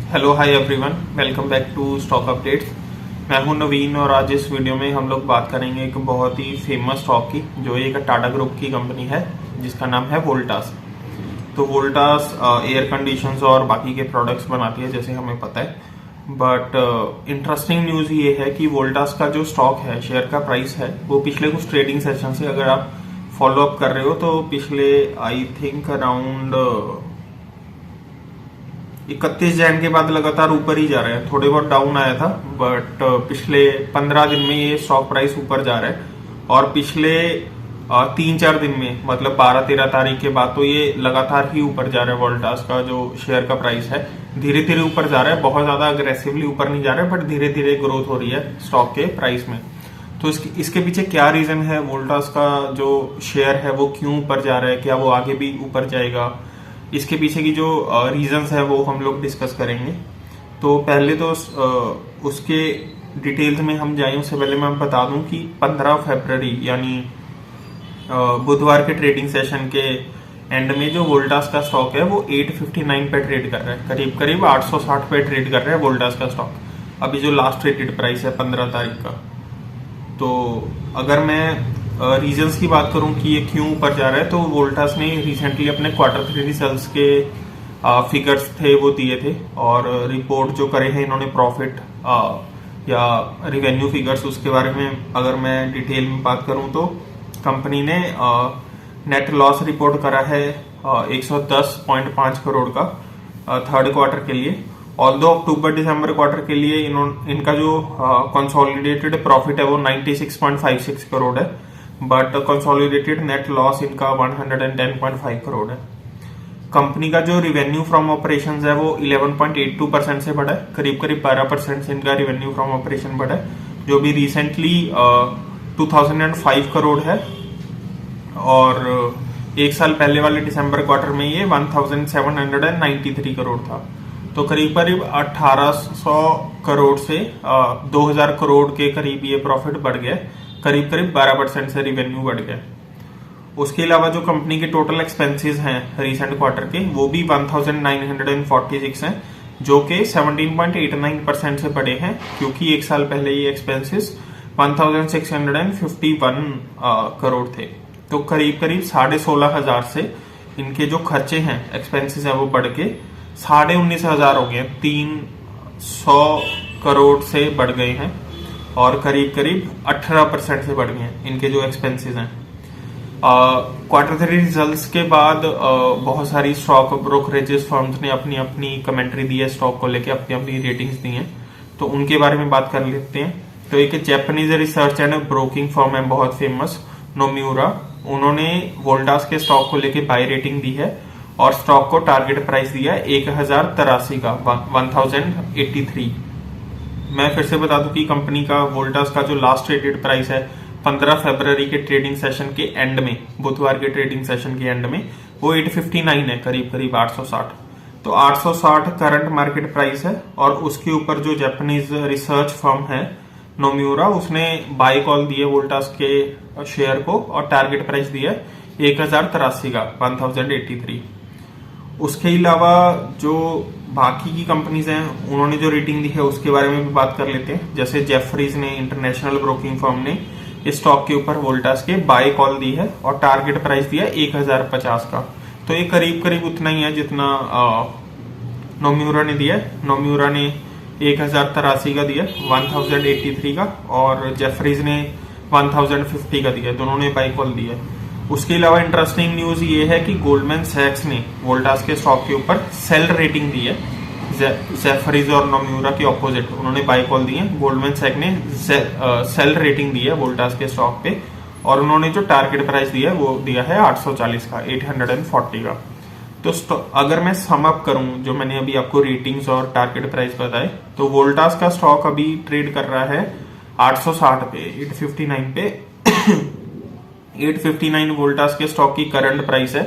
Hello hi everyone, welcome back to stock updates. मैं हूं नवीन और आज इस वीडियो में हम लोग बात करेंगे एक बहुत ही फेमस स्टॉक की, जो एक टाटा ग्रुप की कंपनी है जिसका नाम है वोल्टास। तो वोल्टास एयर कंडीशंस और बाकी के प्रोडक्ट्स बनाती है जैसे हमें पता है। बट इंटरेस्टिंग न्यूज़ ये है कि वोल्टास का जो स्टॉक है, शेयर का प्राइस है, वो पिछले कुछ ट्रेडिंग सेशन से अगर आप फॉलो अप कर रहे हो तो पिछले आई थिंक अराउंड 31 जैन के बाद लगातार ऊपर ही जा रहा है। थोड़े बहुत डाउन आया था बट पिछले 15 दिन में ये स्टॉक प्राइस ऊपर जा रहा है और पिछले 3-4 दिन में मतलब 12-13 तारीख के बाद तो ये लगातार ही ऊपर जा रहा है। वोल्टास का जो शेयर का प्राइस है धीरे धीरे ऊपर जा रहा है, बहुत ज्यादा अग्रेसिवली ऊपर नहीं जा रहा है बट धीरे धीरे ग्रोथ हो रही है स्टॉक के प्राइस में। तो इसके पीछे क्या रीजन है, वोल्टास का जो शेयर है वो क्यों ऊपर जा रहा है, क्या वो आगे भी ऊपर जाएगा, इसके पीछे की जो रीजंस है वो हम लोग डिस्कस करेंगे। तो पहले तो उसके डिटेल्स में हम जाएं उससे पहले मैं बता दूं कि 15 फरवरी यानी बुधवार के ट्रेडिंग सेशन के एंड में जो वोल्टास का स्टॉक है वो 859 पे ट्रेड कर रहा है, करीब करीब 860 पे ट्रेड कर रहा है वोल्टास का स्टॉक। अभी जो लास्ट ट्रेडेड प्राइस है 15 तारीख का। तो अगर मैं रीजंस की बात करूं कि ये क्यों ऊपर जा रहा है, तो वोल्टास ने रिसेंटली अपने क्वार्टर 3 रिजल्ट्स के फिगर्स थे वो दिए थे और रिपोर्ट जो करे हैं इन्होंने प्रॉफिट या रिवेन्यू फिगर्स, उसके बारे में अगर मैं डिटेल में बात करूं तो कंपनी ने नेट लॉस रिपोर्ट करा है 110.5 करोड़ का थर्ड क्वार्टर के लिए। ऑल्दो अक्टूबर दिसंबर क्वार्टर के लिए इनका जो कंसोलिडेटेड प्रॉफिट है वो 96.56 करोड़ है, बट कंसोलिडेटेड नेट लॉस इनका 110.5 करोड़ है। कंपनी का जो रिवेन्यू फ्रॉम ऑपरेशंस है वो 11.82% से बढ़ा है, करीब करीब 12% से इनका रिवेन्यू फ्रॉम ऑपरेशन बढ़ा है, जो भी रिसेंटली 2005 करोड़ है और एक साल पहले वाले दिसंबर क्वार्टर में ये 1793 करोड़ था। तो करीब करीब 1800 करोड़ से 2000 करोड़ के करीब ये प्रॉफिट बढ़ गया, करीब करीब 12% से रिवेन्यू बढ़ गया। उसके अलावा जो कंपनी के टोटल एक्सपेंसेस हैं रिसेंट क्वार्टर के वो भी 1946 हैं, जो कि 17.89% से बढ़े हैं, क्योंकि एक साल पहले ये एक्सपेंसेस 1651 करोड़ थे। तो करीब करीब 16,500 से इनके जो खर्चे हैं, एक्सपेंसेस है, वो बढ़ के 19,500 हो गए, 300 करोड़ से बढ़ गए हैं और करीब करीब 18% से बढ़ गए हैं इनके जो एक्सपेंसेस हैं। क्वार्टर 3 रिजल्ट्स के बाद बहुत सारी स्टॉक ब्रोकरेजेस फर्म्स ने अपनी अपनी कमेंट्री दी है स्टॉक को लेके, अपनी अपनी रेटिंग्स दी हैं, तो उनके बारे में बात कर लेते हैं। तो एक Japanese research and broking firm है बहुत फेमस, नोम्यूरा, उन्होंने वोल्टास के स्टॉक को लेके बाय रेटिंग दी है और स्टॉक को टारगेट प्राइस दिया है 1083 का, 1083। मैं फिर से बता दूं कि कंपनी का वोल्टास का जो लास्ट ट्रेडेड प्राइस है 15 फरवरी के ट्रेडिंग सेशन के एंड में, बुधवार के ट्रेडिंग सेशन के एंड में, वो 859 है, करीब करीब 860। तो 860 करंट मार्केट प्राइस है और उसके ऊपर जो जापानीज रिसर्च फर्म है नोम्यूरा, उसने बाय कॉल दी है वोल्टास के शेयर को और टारगेट प्राइस दिया है 1083 का, 1083। उसके अलावा जो बाकी की कंपनीज हैं उन्होंने जो रेटिंग दी है उसके बारे में भी बात कर लेते हैं। जैसे जेफरीज ने, इंटरनेशनल ब्रोकिंग फर्म ने, इस स्टॉक के ऊपर वोल्टास के बाय कॉल दी है और टारगेट प्राइस दिया 1050 का। तो ये करीब करीब उतना ही है जितना नोम्यूरा ने दिया है। नोम्यूरा ने 1083 का दिया, 1083 का, और जेफरीज ने 1050 का दिया, दोनों ने बाय कॉल दिया। उसके अलावा इंटरेस्टिंग न्यूज ये है कि गोल्डमैन सैक्स ने वोल्टास के स्टॉक के ऊपर सेल रेटिंग दी है, जेफरीज और नोम्यूरा के ऑपोजिट उन्होंने बाय कॉल दी है। गोल्डमैन सैक्स ने सेल रेटिंग दी है वोल्टास के स्टॉक पे और उन्होंने जो टारगेट प्राइस दिया है वो दिया है 840 का, 840 का। तो अगर मैं सम अप करूं जो मैंने अभी आपको रेटिंग्स और टारगेट प्राइस बताए, तो वोल्टास का स्टॉक अभी ट्रेड कर रहा है 860 पे, 859 पे 859 वोल्टास के स्टॉक की करंट प्राइस है।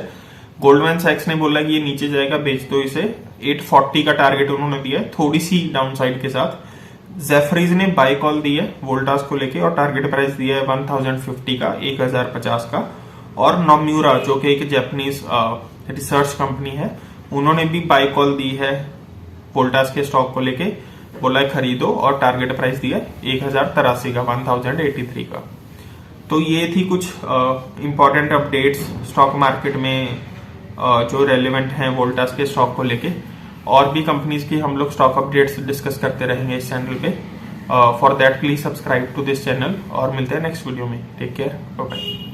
गोल्डमैन सैक्स ने बोला कि ये नीचे जाएगा, बेच दो इसे, 840 का टारगेट उन्होंने दिया है, थोड़ी सी डाउनसाइड के साथ। जेफरीज ने बाय कॉल दी है वोल्टास को लेके और टारगेट प्राइस दिया है 1050 का, 1050 का। और नोम्यूरा जो कि एक जापानीज रिसर्च कंपनी है, उन्होंने भी बाय कॉल दी है वोल्टास के स्टॉक को लेके बोला है खरीदो, और टारगेट प्राइस दिया 1083 का, 1083 का। तो ये थी कुछ इंपॉर्टेंट अपडेट्स स्टॉक मार्केट में जो रेलेवेंट हैं वोल्टास के स्टॉक को लेके। और भी कंपनीज की हम लोग स्टॉक अपडेट्स डिस्कस करते रहेंगे इस चैनल पे। For that please subscribe to this channel, और मिलते हैं नेक्स्ट वीडियो में। Take care, bye bye.